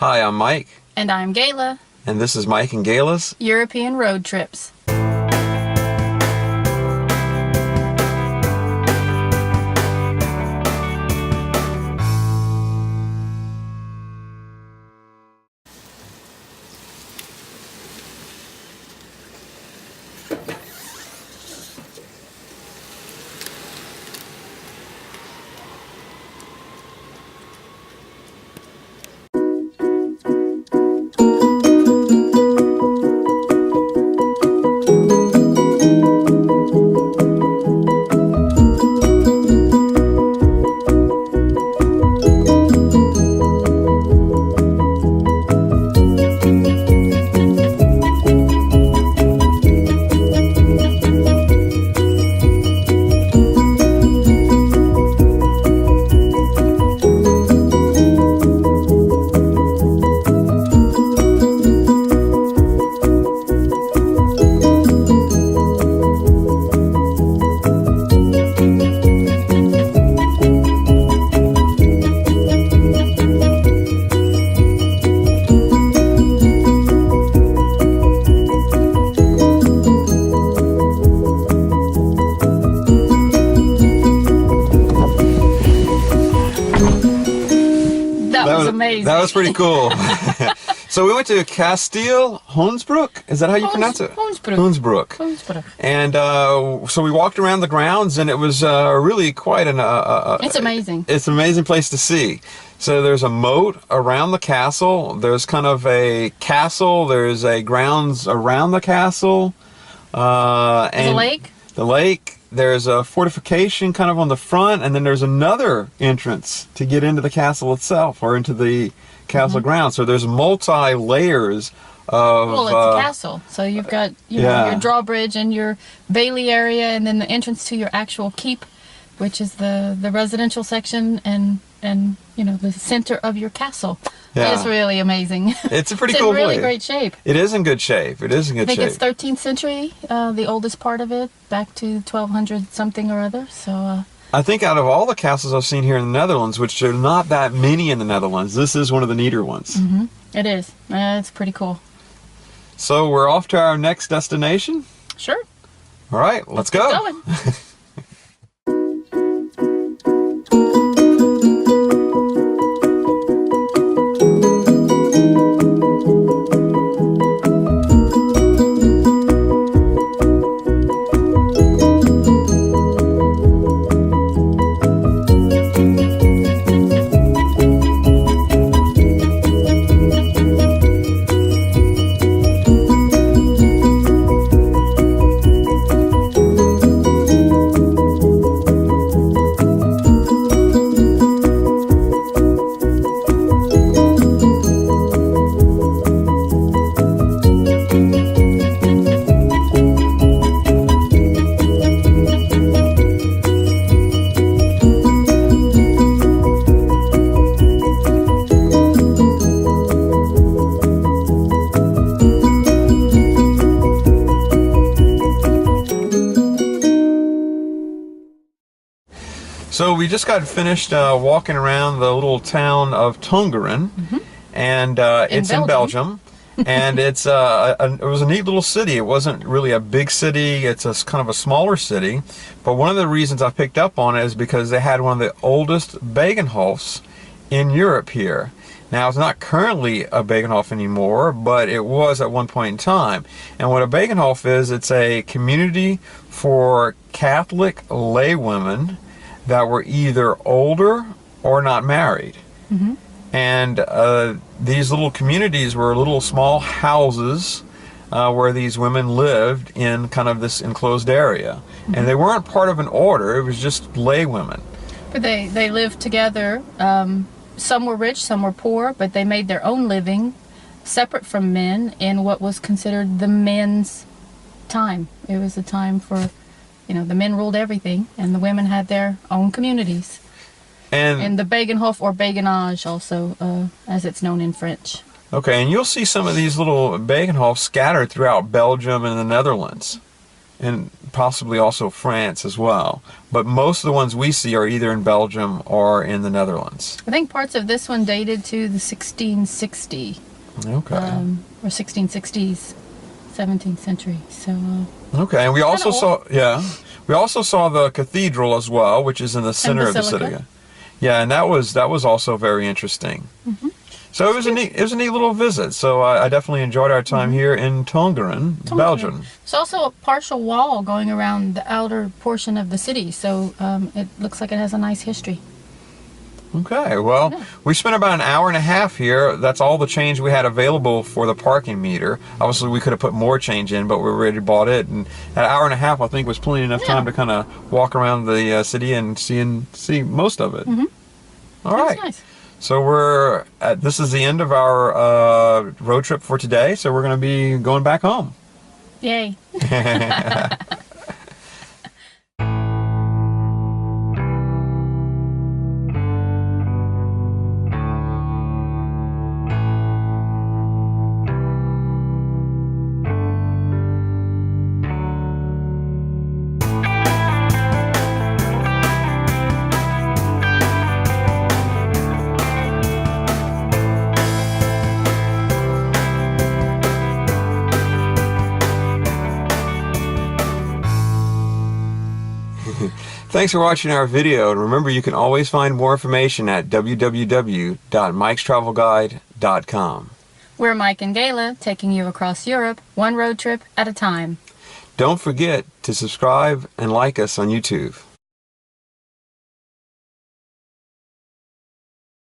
Hi, I'm Mike. And I'm Gayla. And this is Mike and GAYLA'S European Road Trips. Amazing. That was pretty cool. So we went to Kasteel Hoensbroek. Is that how you pronounce it? Hoensbroek. And so we walked around the grounds, and it was really quite an... it's amazing. It's an amazing place to see. So there's a moat around the castle. There's kind of a castle. There's a grounds around the castle. There's a lake. The lake. There's a fortification kind of on the front, and then there's another entrance to get into the castle itself, or into the castle grounds. So there's multi-layers of... Well, it's a castle. So you've got your drawbridge and your bailey area, and then the entrance to your actual keep, which is the residential section, and the center of your castle. Yeah. It's really amazing. It's a pretty cool It's in really place. Great shape. It is in good shape. It is in good shape. I think it's 13th century, the oldest part of it, back to 1200 something or other. So I think out of all the castles I've seen here in the Netherlands, which are not that many in the Netherlands, this is one of the neater ones. Mm-hmm. It is. It's pretty cool. So we're off to our next destination? Sure. All right, let's go. Keep going. So we just got finished walking around the little town of Tongeren, and it's in Belgium, and it was a neat little city. It wasn't really a big city; it's a kind of a smaller city. But one of the reasons I picked up on it is because they had one of the oldest Begenhofs in Europe here. Now, it's not currently a Begenhof anymore, but it was at one point in time. And what a Begenhof is, it's a community for Catholic laywomen that were either older or not married. And these little communities were little small houses where these women lived in kind of this enclosed area. And they weren't part of an order, it was just laywomen. But they lived together. Some were rich, some were poor, but they made their own living separate from men in what was considered the men's time. It was a time for... the men ruled everything, and the women had their own communities. And the Begenhof, or Begenage also, as it's known in French. Okay, and you'll see some of these little Begenhofs scattered throughout Belgium and the Netherlands. and possibly also France as well. But most of the ones we see are either in Belgium or in the Netherlands. I think parts of this one dated to the 1660. Okay. Or 1660s, 17th century. So. Okay, and we also saw, we also saw the cathedral as well, which is in the center of the city. Yeah, and that was also very interesting. Mm-hmm. So it was a neat little visit. So I definitely enjoyed our time here in Tongeren, Belgium. There's also a partial wall going around the outer portion of the city, so it looks like it has a nice history. Okay, well, we spent about an hour and a half here. That's all the change we had available for the parking meter. Obviously, we could have put more change in, but we already bought it. And an hour and a half, I think, was plenty enough time to kind of walk around the city and see most of it. Mm-hmm. All right. Nice. So this is the end of our road trip for today. So we're going to be going back home. Yay. Thanks for watching our video, and remember you can always find more information at www.mikestravelguide.com. We're Mike and Gayla, taking you across Europe, one road trip at a time. Don't forget to subscribe and like us on YouTube.